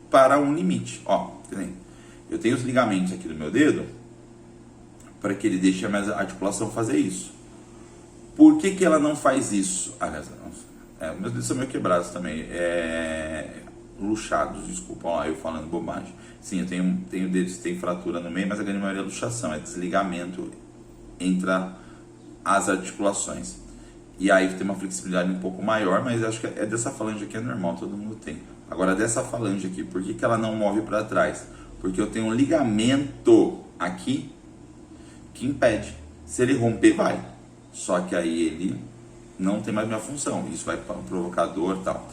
para um limite. Ó, eu tenho os ligamentos aqui do meu dedo, para que ele deixe a minha articulação fazer isso. Por que ela não faz isso? Aliás, meus dedos são meio quebrados também. Luxados, desculpa, ó, eu falando bobagem. Sim, eu tenho dedos que tem fratura no meio, mas a grande maioria é luxação, é desligamento entre as articulações. E aí tem uma flexibilidade um pouco maior, mas acho que é dessa falange aqui é normal, todo mundo tem. Agora dessa falange aqui, por que ela não move para trás? Porque eu tenho um ligamento aqui que impede. Se ele romper, vai. Só que aí ele não tem mais minha função. Isso vai provocar dor e tal.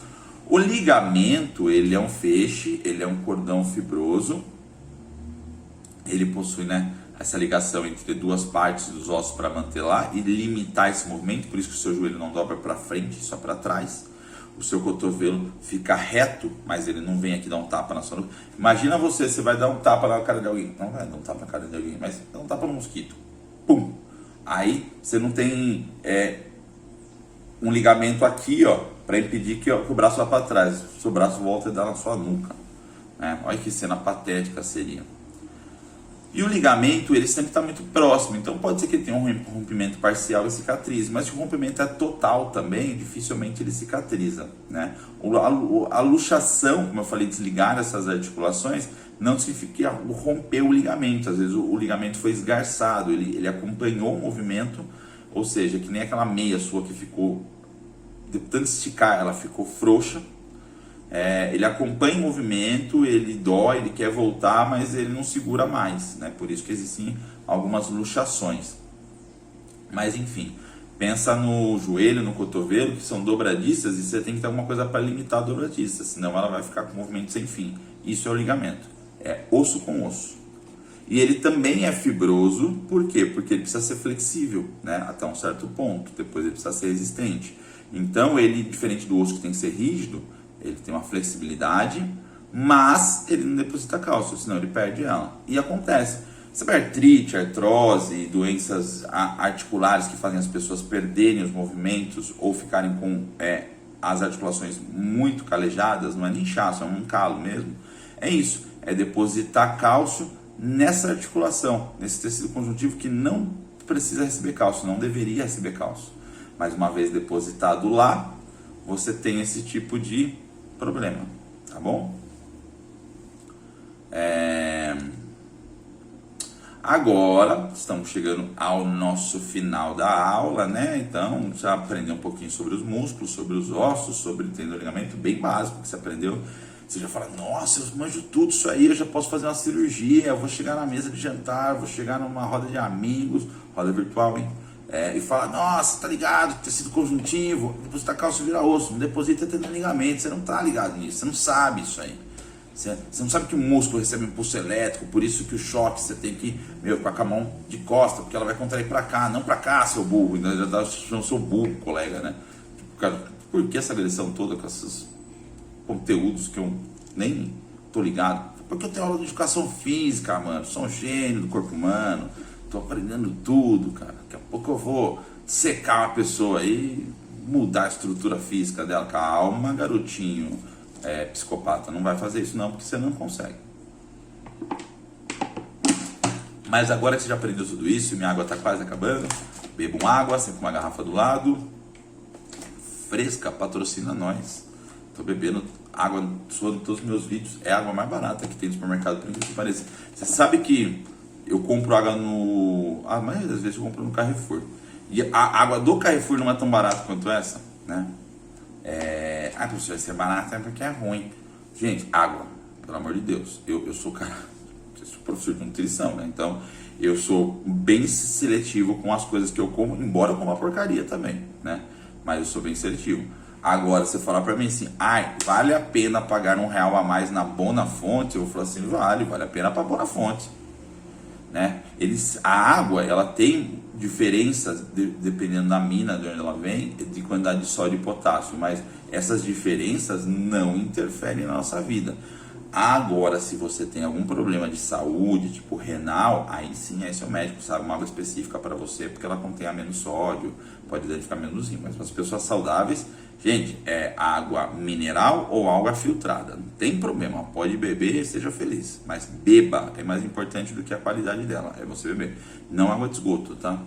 O ligamento, ele é um feixe, ele é um cordão fibroso. Ele possui, né, essa ligação entre duas partes dos ossos para manter lá e limitar esse movimento. Por isso que o seu joelho não dobra para frente, só para trás. O seu cotovelo fica reto, mas ele não vem aqui dar um tapa na sua nuca. Imagina você vai dar um tapa na cara de alguém. Não vai dar um tapa na cara de alguém, mas dá um tapa no mosquito. Pum! Aí você não tem um ligamento aqui, ó, para impedir que o braço vá para trás. O seu braço volta e dá na sua nuca. né? Olha que cena patética seria. E o ligamento, ele sempre está muito próximo, então pode ser que ele tenha um rompimento parcial e cicatriz, mas se o rompimento é total também, dificilmente ele cicatriza, né? A luxação, como eu falei, desligar essas articulações, não significa romper o ligamento. Às vezes o ligamento foi esgarçado, ele acompanhou o movimento, ou seja, que nem aquela meia sua que ficou, de tanto esticar, ela ficou frouxa. Ele acompanha o movimento, ele dói, ele quer voltar, mas ele não segura mais, né? Por isso que existem algumas luxações. Mas enfim, pensa no joelho, no cotovelo, que são dobradiças, e você tem que ter alguma coisa para limitar a dobradiça, senão ela vai ficar com movimento sem fim. Isso é o ligamento, é osso com osso. E ele também é fibroso, por quê? Porque ele precisa ser flexível, né? Até um certo ponto, depois ele precisa ser resistente. Então ele, diferente do osso que tem que ser rígido, ele tem uma flexibilidade, mas ele não deposita cálcio, senão ele perde ela. E acontece. Sabe artrite, artrose, doenças articulares que fazem as pessoas perderem os movimentos ou ficarem com as articulações muito calejadas, não é nem inchaço, é um calo mesmo. É isso, é depositar cálcio nessa articulação, nesse tecido conjuntivo que não precisa receber cálcio, não deveria receber cálcio. Mas uma vez depositado lá, você tem esse tipo de problema, tá bom? Agora estamos chegando ao nosso final da aula, né? Então já aprendeu um pouquinho sobre os músculos, sobre os ossos, sobre o tendão-ligamento, bem básico que você aprendeu. Você já fala, nossa, eu manjo tudo isso aí, eu já posso fazer uma cirurgia, eu vou chegar na mesa de jantar, vou chegar numa roda de amigos, roda virtual, hein? E fala, nossa, tá ligado, tecido conjuntivo, depositar cálcio vira osso, não deposita tendão-ligamento, você não tá ligado nisso, você não sabe isso aí. Você não sabe que o músculo recebe um impulso elétrico, por isso que o choque você tem que ficar com a mão de costa, porque ela vai contrair pra cá, não pra cá, seu burro. Ainda já dá seu burro, colega, né? Tipo, cara, por que essa agressão toda com esses conteúdos que eu nem tô ligado? Porque eu tenho aula de educação física, mano, sou um gênio do corpo humano, tô aprendendo tudo, cara. Daqui a pouco eu vou secar uma pessoa aí, mudar a estrutura física dela. Calma, garotinho. Psicopata, não vai fazer isso não, porque você não consegue. Mas agora que você já aprendeu tudo isso, minha água está quase acabando, bebam água, sempre com uma garrafa do lado, Fresca, patrocina nós. Tô bebendo água sua em todos os meus vídeos, é a água mais barata que tem no supermercado, por incrível que pareça. Você sabe que eu compro água a maioria das vezes eu compro no Carrefour, e a água do Carrefour não é tão barata quanto essa, né? Isso vai ser barato porque é ruim. Gente, água, pelo amor de Deus. Eu sou cara, eu sou professor de nutrição, né? Então eu sou bem seletivo com as coisas que eu como, embora eu coma porcaria também, né? Mas eu sou bem seletivo. Agora, você falar pra mim assim, vale a pena pagar R$1 a mais na Bonafonte? Eu vou falar assim, vale a pena pra Bonafonte, né? A água, ela tem diferenças dependendo da mina de onde ela vem, de quantidade de sódio e potássio, mas essas diferenças não interferem na nossa vida. Agora, se você tem algum problema de saúde, tipo renal, aí sim, aí seu médico sabe uma água específica para você, porque ela contém menos sódio, pode danificar menos rim. Mas para as pessoas saudáveis, gente, é água mineral ou água filtrada, não tem problema, pode beber e seja feliz, mas beba, é mais importante do que a qualidade dela, é você beber, não água de esgoto, tá?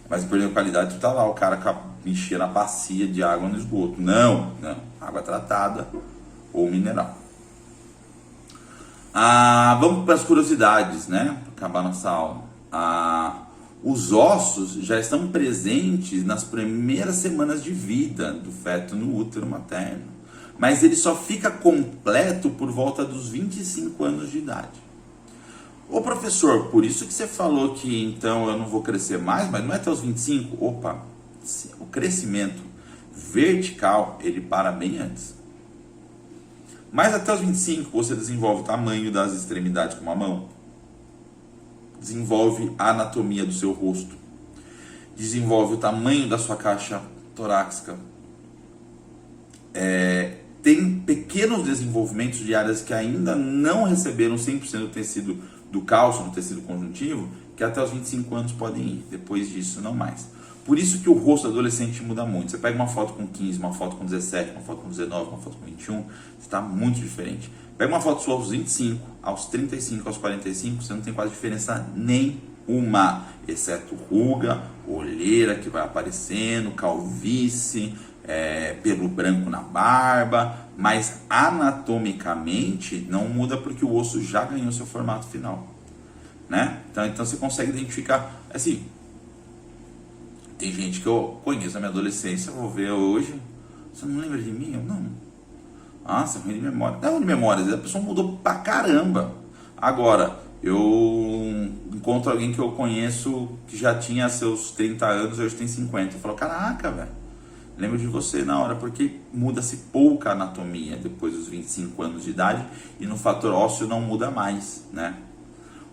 Mas por exemplo, a qualidade, tu tá lá, o cara enchendo a bacia de água no esgoto. Não, água tratada ou mineral. Vamos para as curiosidades, né? Para acabar nossa aula. Os ossos já estão presentes nas primeiras semanas de vida do feto no útero materno, mas ele só fica completo por volta dos 25 anos de idade. Ô professor, por isso que você falou que então eu não vou crescer mais, mas não é até os 25? Opa, o crescimento vertical, ele para bem antes. Mas até os 25 você desenvolve o tamanho das extremidades com a mão, desenvolve a anatomia do seu rosto, desenvolve o tamanho da sua caixa torácica, tem pequenos desenvolvimentos de áreas que ainda não receberam 100% do tecido do cálcio no tecido conjuntivo, que até os 25 anos podem ir, depois disso não mais. Por isso que o rosto do adolescente muda muito. Você pega uma foto com 15, uma foto com 17, uma foto com 19, uma foto com 21, está muito diferente. Pega uma foto sua aos 25, aos 35, aos 45, você não tem quase diferença nenhuma, exceto ruga, olheira que vai aparecendo, calvície, pelo branco na barba, mas anatomicamente não muda porque o osso já ganhou seu formato final, né? Então você consegue identificar, assim, tem gente que eu conheço na minha adolescência, vou ver hoje, você não lembra de mim? Eu não. Ah, você é ruim de memória. Não é ruim de memória, às vezes a pessoa mudou pra caramba. Agora, eu encontro alguém que eu conheço que já tinha seus 30 anos, hoje tem 50. Eu falo, caraca, velho, lembro de você na hora, porque muda-se pouca anatomia depois dos 25 anos de idade e no fator ósseo não muda mais, né?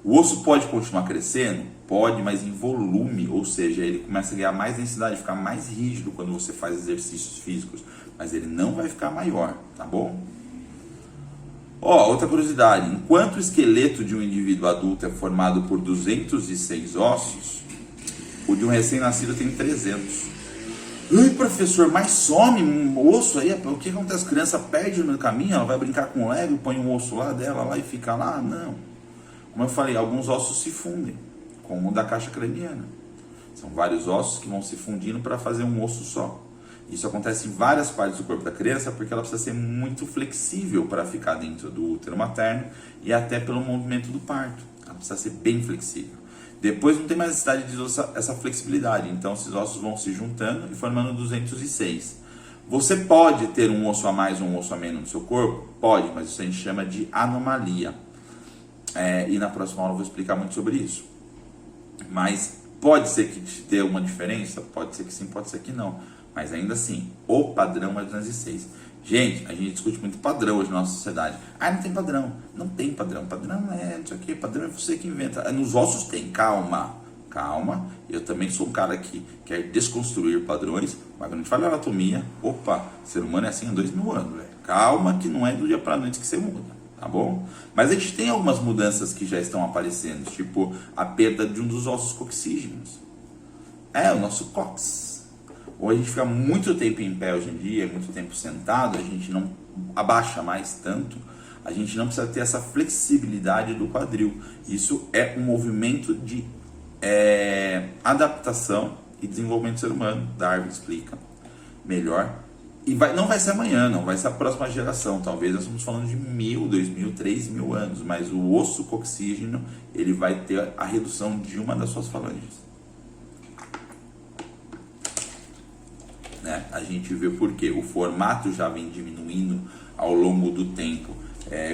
O osso pode continuar crescendo? Pode, mas em volume, ou seja, ele começa a ganhar mais densidade, ficar mais rígido quando você faz exercícios físicos, mas ele não vai ficar maior, tá bom? Ó, outra curiosidade, enquanto o esqueleto de um indivíduo adulto é formado por 206 ossos, o de um recém-nascido tem 300. Ai, professor, mas some um osso aí, o que acontece? A criança perde no meio do caminho, ela vai brincar com o Lego, põe um osso lá dela lá e fica lá? Não. Como eu falei, alguns ossos se fundem, como o da caixa craniana. São vários ossos que vão se fundindo para fazer um osso só. Isso acontece em várias partes do corpo da criança porque ela precisa ser muito flexível para ficar dentro do útero materno e até pelo movimento do parto. Ela precisa ser bem flexível. Depois não tem mais necessidade de essa flexibilidade, então esses ossos vão se juntando e formando 206. Você pode ter um osso a mais ou um osso a menos no seu corpo? Pode, mas isso a gente chama de anomalia. E na próxima aula eu vou explicar muito sobre isso. Mas pode ser que tenha uma diferença? Pode ser que sim, pode ser que não. Mas ainda assim, o padrão é 206. Gente, a gente discute muito padrão hoje na nossa sociedade. Ah, não tem padrão. Não tem padrão. Padrão é isso aqui, padrão é você que inventa. Nos ossos tem, calma. Calma. Eu também sou um cara que quer desconstruir padrões. Mas quando a gente fala de anatomia, opa, ser humano é assim há 2000 anos. Véio. Calma que não é do dia para noite que você muda. Tá bom? Mas a gente tem algumas mudanças que já estão aparecendo, tipo a perda de um dos ossos coxígeos. O nosso cóccix. Ou a gente fica muito tempo em pé hoje em dia, muito tempo sentado, a gente não abaixa mais tanto, a gente não precisa ter essa flexibilidade do quadril. Isso é um movimento de adaptação e desenvolvimento do ser humano. Darwin explica melhor. E não vai ser amanhã, não vai ser a próxima geração. Talvez nós estamos falando de 1000, 2000, 3000 anos. Mas o osso coxígeno, ele vai ter a redução de uma das suas falanges. Né? A gente vê porque o formato já vem diminuindo ao longo do tempo.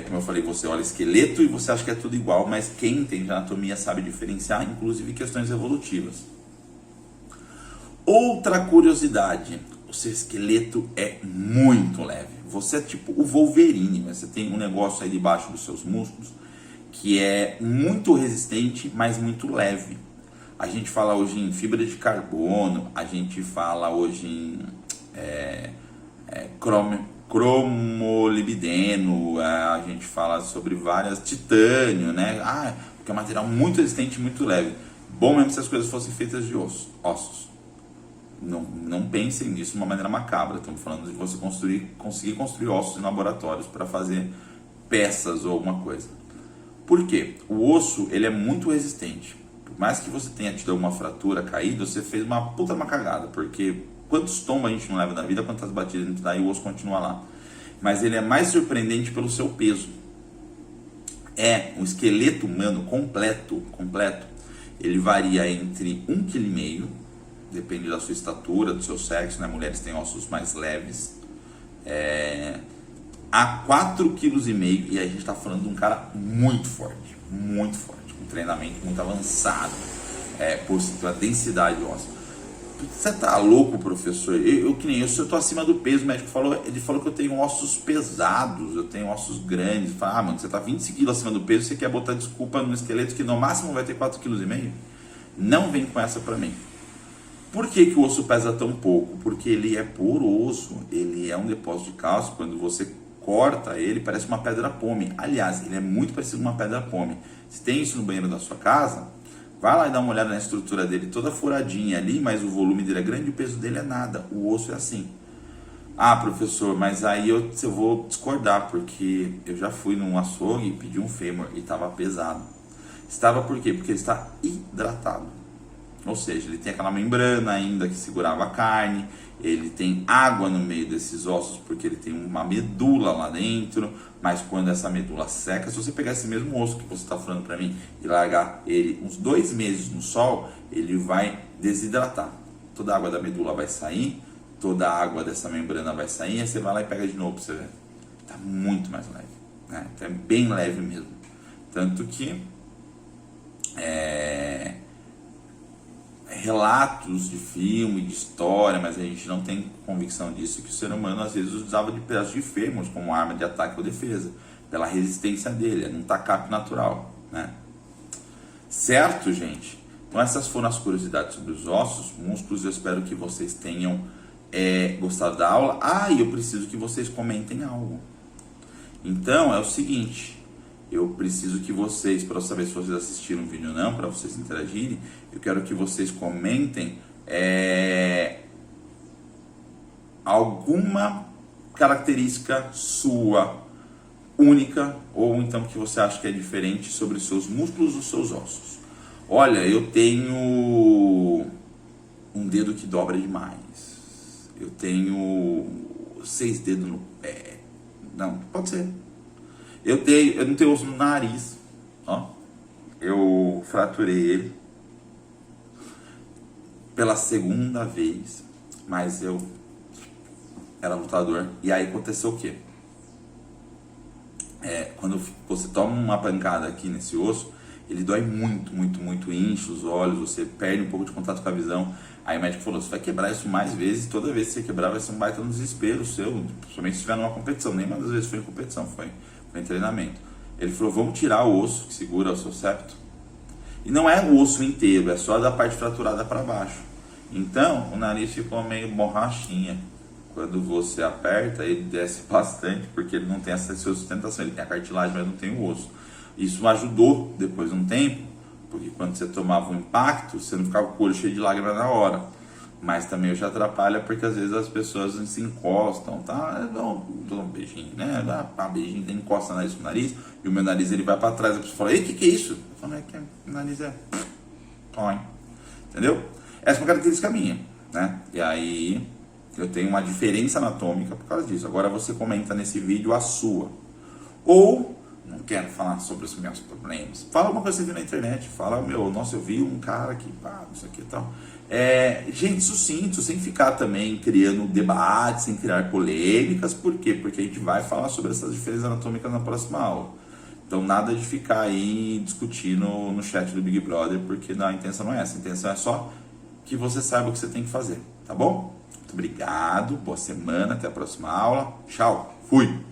Como eu falei, você olha esqueleto e você acha que é tudo igual. Mas quem entende anatomia sabe diferenciar, inclusive questões evolutivas. Outra curiosidade. O seu esqueleto é muito leve. Você é tipo o Wolverine, mas você tem um negócio aí debaixo dos seus músculos que é muito resistente, mas muito leve. A gente fala hoje em fibra de carbono, a gente fala hoje em cromolibdeno, a gente fala sobre várias, titânio, né? Porque é um material muito resistente e muito leve. Bom mesmo se as coisas fossem feitas de ossos. Não pensem nisso de uma maneira macabra. Estamos falando de você conseguir construir ossos em laboratórios para fazer peças ou alguma coisa. Por quê? O osso ele é muito resistente. Por mais que você tenha tido alguma fratura, caído, você fez uma puta cagada. Porque quantos tombos a gente não leva na vida, quantas batidas a gente dá e o osso continua lá. Mas ele é mais surpreendente pelo seu peso. Um esqueleto humano completo, ele varia entre 1,5 kg, depende da sua estatura, do seu sexo, né? Mulheres têm ossos mais leves, a 4,5 kg, e a gente está falando de um cara muito forte, com treinamento muito avançado, por a densidade óssea. Você tá louco, professor? Eu tô acima do peso, o médico ele falou que eu tenho ossos pesados, eu tenho ossos grandes. Fala, mano, você tá 25 kg acima do peso, você quer botar desculpa no esqueleto que no máximo vai ter 4,5 kg? Não vem com essa pra mim. Por que o osso pesa tão pouco? Porque ele é poroso, ele é um depósito de cálcio. Quando você corta ele, parece uma pedra-pome. Aliás, ele é muito parecido com uma pedra-pome. Se tem isso no banheiro da sua casa, Vai lá e dá uma olhada na estrutura dele, toda furadinha ali, mas o volume dele é grande e o peso dele é nada. O osso é assim. Ah, professor, mas aí eu vou discordar, porque eu já fui num açougue e pedi um fêmur e estava pesado. Estava por quê? Porque ele está hidratado. Ou seja, ele tem aquela membrana ainda que segurava a carne, ele tem água no meio desses ossos porque ele tem uma medula lá dentro, mas quando essa medula seca, se você pegar esse mesmo osso que você está falando para mim e largar ele uns 2 meses no sol, ele vai desidratar. Toda a água da medula vai sair, toda a água dessa membrana vai sair, aí você vai lá e pega de novo para você ver. Está muito mais leve, né? Então é bem leve mesmo. Tanto que relatos de filme, de história, mas a gente não tem convicção disso, que o ser humano às vezes usava de pedaços de fêmur como arma de ataque ou defesa, pela resistência dele, é um tacape natural, né? Certo, gente? Então essas foram as curiosidades sobre os ossos, músculos. Eu espero que vocês tenham gostado da aula. E eu preciso que vocês comentem algo. Então é o seguinte, eu preciso que vocês, para eu saber se vocês assistiram o vídeo ou não, para vocês interagirem, eu quero que vocês comentem alguma característica sua, única, ou então que você acha que é diferente sobre os seus músculos ou seus ossos. Olha, eu tenho um dedo que dobra demais. Eu tenho 6 dedos no pé. Não, pode ser. Eu não tenho osso no nariz, ó. Eu fraturei ele pela 2ª vez, mas eu era lutador. E aí aconteceu o quê? Quando você toma uma pancada aqui nesse osso, ele dói muito, muito, muito, incha os olhos, você perde um pouco de contato com a visão. Aí o médico falou, você vai quebrar isso mais vezes, toda vez que você quebrar vai ser um baita no desespero seu, principalmente se estiver numa competição. Nem uma das vezes foi em competição, foi em treinamento. Ele falou, vamos tirar o osso que segura o seu septo. E não é o osso inteiro, é só da parte fraturada para baixo. Então, o nariz ficou meio borrachinha. Quando você aperta, ele desce bastante, porque ele não tem essa sustentação. Ele tem a cartilagem, mas não tem o osso. Isso ajudou depois de um tempo, porque quando você tomava um impacto, você não ficava com o olho cheio de lágrimas na hora. Mas também já atrapalha, porque às vezes as pessoas se encostam, tá? Dou um beijinho, né? Dá um beijinho, encosta o nariz com o nariz, e o meu nariz ele vai para trás, a pessoa fala, ei, o que é isso? Eu falo, é que o nariz é... Entendeu? Essa é uma característica minha, né? E aí eu tenho uma diferença anatômica por causa disso. Agora você comenta nesse vídeo a sua. Ou, não quero falar sobre os meus problemas, fala uma coisa que você viu na internet, fala, nossa, eu vi um cara que, não sei o que e tal. Gente, sucinto, sem ficar também criando debate, sem criar polêmicas. Por quê? Porque a gente vai falar sobre essas diferenças anatômicas na próxima aula. Então nada de ficar aí discutindo no chat do Big Brother, porque a intenção não é essa. A intenção é só que você saiba o que você tem que fazer, tá bom? Muito obrigado, boa semana, até a próxima aula. Tchau, fui!